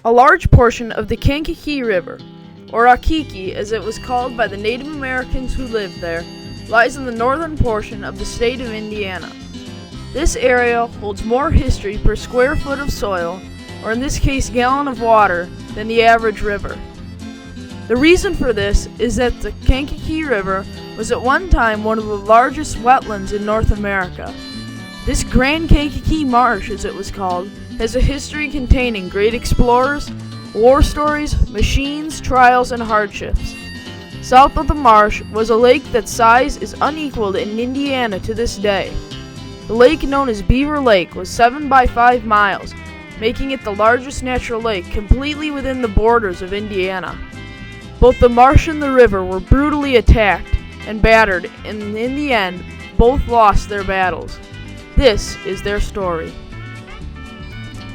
A large portion of the Kankakee River, or Aukiki as it was called by the Native Americans who lived there, lies in the northern portion of the state of Indiana. This area holds more history per square foot of soil, or in this case gallon of water, than the average river. The reason for this is that the Kankakee River was at one time one of the largest wetlands in North America. This Grand Kankakee Marsh, as it was called, has a history containing great explorers, war stories, machines, trials, and hardships. South of the marsh was a lake that size is unequaled in Indiana to this day. The lake, known as Beaver Lake, was 7 by 5 miles, making it the largest natural lake completely within the borders of Indiana. Both the marsh and the river were brutally attacked and battered, and in the end, both lost their battles. This is their story.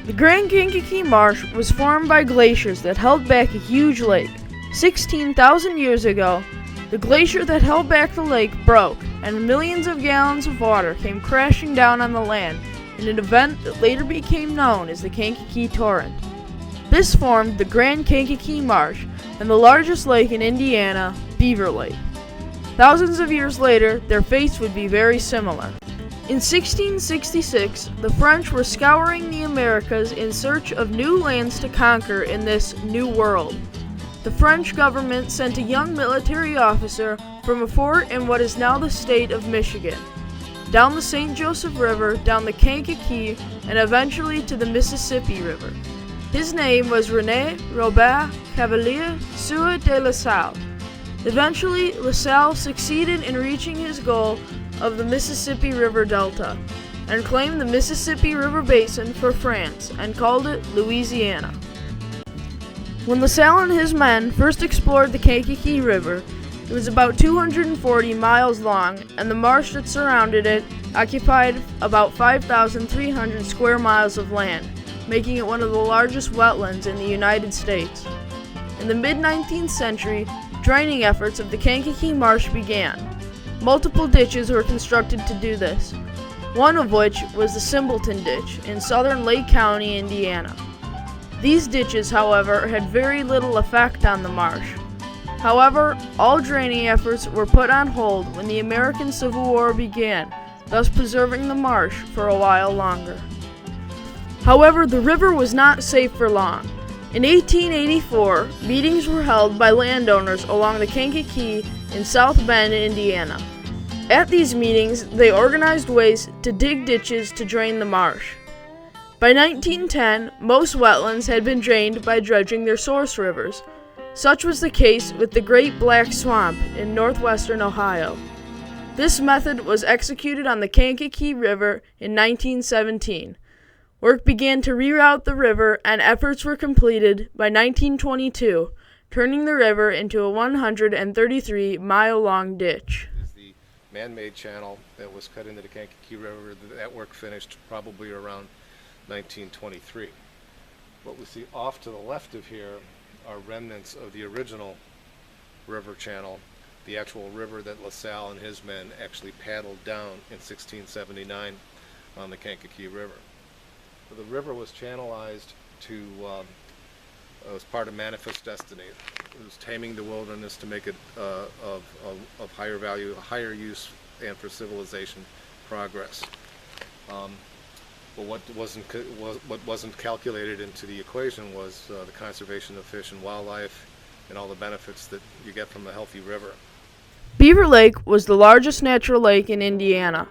The Grand Kankakee Marsh was formed by glaciers that held back a huge lake. 16,000 years ago, the glacier that held back the lake broke, and millions of gallons of water came crashing down on the land in an event that later became known as the Kankakee Torrent. This formed the Grand Kankakee Marsh and the largest lake in Indiana, Beaver Lake. Thousands of years later, their fates would be very similar. In 1666, the French were scouring the Americas in search of new lands to conquer in this New World. The French government sent a young military officer from a fort in what is now the state of Michigan, down the St. Joseph River, down the Kankakee, and eventually to the Mississippi River. His name was René Robert Cavelier Sieur de La Salle. Eventually, La Salle succeeded in reaching his goal of the Mississippi River Delta, and claimed the Mississippi River Basin for France, and called it Louisiana. When La Salle and his men first explored the Kankakee River, it was about 240 miles long, and the marsh that surrounded it occupied about 5,300 square miles of land, making it one of the largest wetlands in the United States. In the mid-19th century, draining efforts of the Kankakee Marsh began. Multiple ditches were constructed to do this, one of which was the Simbleton Ditch in southern Lake County, Indiana. These ditches, however, had very little effect on the marsh. However, all draining efforts were put on hold when the American Civil War began, thus preserving the marsh for a while longer. However, the river was not safe for long. In 1884, meetings were held by landowners along the Kankakee in South Bend, Indiana. At these meetings, they organized ways to dig ditches to drain the marsh. By 1910, most wetlands had been drained by dredging their source rivers. Such was the case with the Great Black Swamp in northwestern Ohio. This method was executed on the Kankakee River in 1917. Work began to reroute the river, and efforts were completed by 1922, turning the river into a 133-mile-long ditch. The man-made channel that was cut into the Kankakee River, that work finished probably around 1923. What we see off to the left of here are remnants of the original river channel, the actual river that La Salle and his men actually paddled down in 1679 on the Kankakee River. So the river was channelized to, as part of Manifest Destiny. It was taming the wilderness to make it of higher value, higher use, and for civilization progress. But what wasn't calculated into the equation was the conservation of fish and wildlife and all the benefits that you get from a healthy river. Beaver Lake was the largest natural lake in Indiana.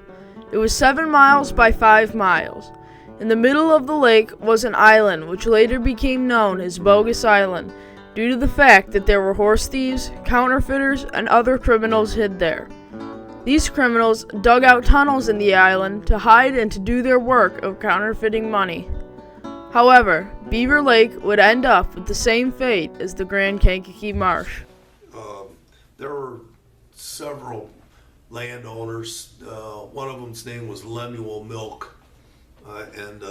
It was 7 miles by 5 miles. In the middle of the lake was an island which later became known as Bogus Island due to the fact that there were horse thieves, counterfeiters, and other criminals hid there. These criminals dug out tunnels in the island to hide and to do their work of counterfeiting money. However, Beaver Lake would end up with the same fate as the Grand Kankakee Marsh. There were several landowners. One of them's name was Lemuel Milk, and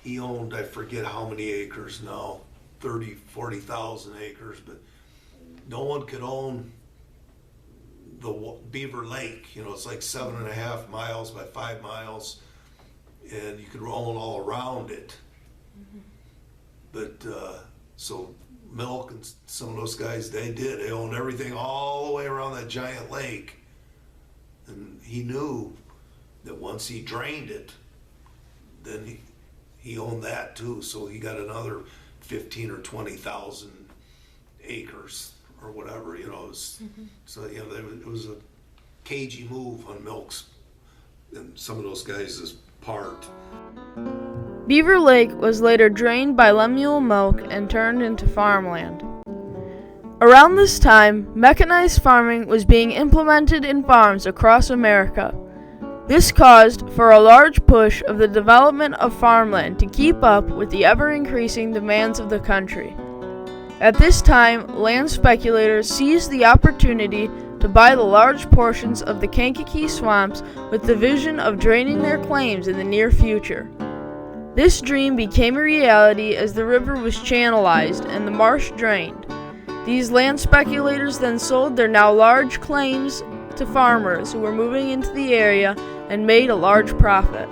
he owned, I forget how many acres now, 40,000 acres, but no one could own the Beaver Lake. It's like 7.5 miles by 5 miles, and you could own all around it. But so Milk and some of those guys, they owned everything all the way around that giant lake. And he knew that once he drained it, then he owned that too. So he got another 15 or 20,000 acres or whatever, you know. So it was a cagey move on Milk's and some of those guys' part. Beaver Lake was later drained by Lemuel Milk and turned into farmland. Around this time, mechanized farming was being implemented in farms across America. This caused for a large push of the development of farmland to keep up with the ever-increasing demands of the country. At this time, land speculators seized the opportunity to buy the large portions of the Kankakee swamps with the vision of draining their claims in the near future. This dream became a reality as the river was channelized and the marsh drained. These land speculators then sold their now large claims to farmers who were moving into the area and made a large profit.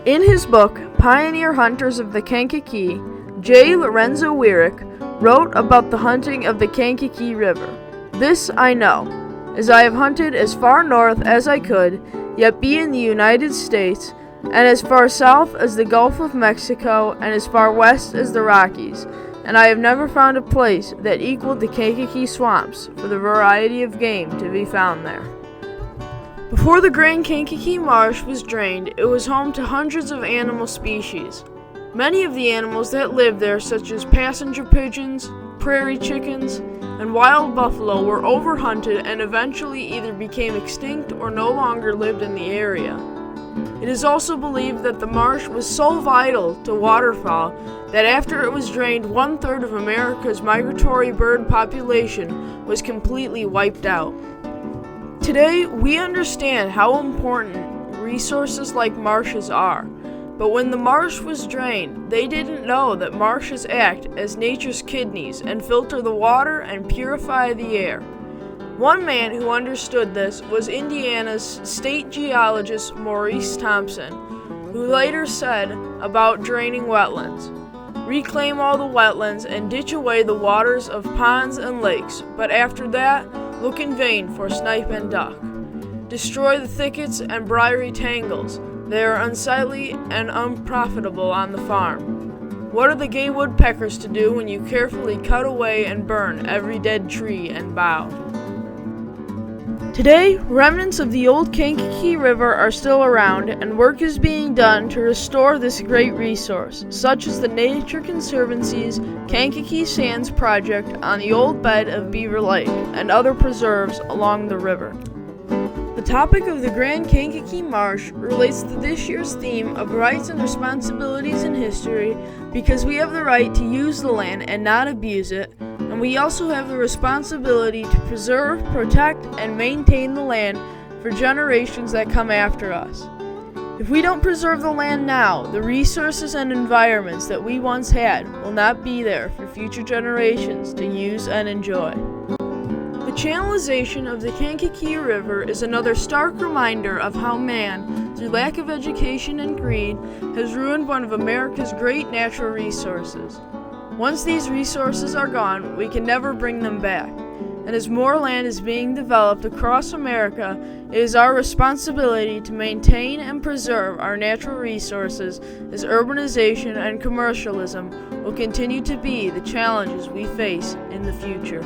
In his book, Pioneer Hunters of the Kankakee, J. Lorenzo Wyrick wrote about the hunting of the Kankakee River. This I know, as I have hunted as far north as I could, yet be in the United States, and as far south as the Gulf of Mexico, and as far west as the Rockies, and I have never found a place that equaled the Kankakee swamps for the variety of game to be found there. Before the Grand Kankakee Marsh was drained, it was home to hundreds of animal species. Many of the animals that lived there, such as passenger pigeons, prairie chickens, and wild buffalo, were overhunted and eventually either became extinct or no longer lived in the area. It is also believed that the marsh was so vital to waterfowl that after it was drained, 1/3 of America's migratory bird population was completely wiped out. Today, we understand how important resources like marshes are, but when the marsh was drained, they didn't know that marshes act as nature's kidneys and filter the water and purify the air. One man who understood this was Indiana's state geologist Maurice Thompson, who later said about draining wetlands: "Reclaim all the wetlands and ditch away the waters of ponds and lakes, but after that, look in vain for snipe and duck. Destroy the thickets and briery tangles. They are unsightly and unprofitable on the farm. What are the gay woodpeckers to do when you carefully cut away and burn every dead tree and bough?" Today, remnants of the old Kankakee River are still around, and work is being done to restore this great resource, such as the Nature Conservancy's Kankakee Sands project on the old bed of Beaver Lake and other preserves along the river. The topic of the Grand Kankakee Marsh relates to this year's theme of rights and responsibilities in history, because we have the right to use the land and not abuse it, and we also have the responsibility to preserve, protect, and maintain the land for generations that come after us. If we don't preserve the land now, the resources and environments that we once had will not be there for future generations to use and enjoy. The channelization of the Kankakee River is another stark reminder of how man, through lack of education and greed, has ruined one of America's great natural resources. Once these resources are gone, we can never bring them back. And as more land is being developed across America, it is our responsibility to maintain and preserve our natural resources, as urbanization and commercialism will continue to be the challenges we face in the future.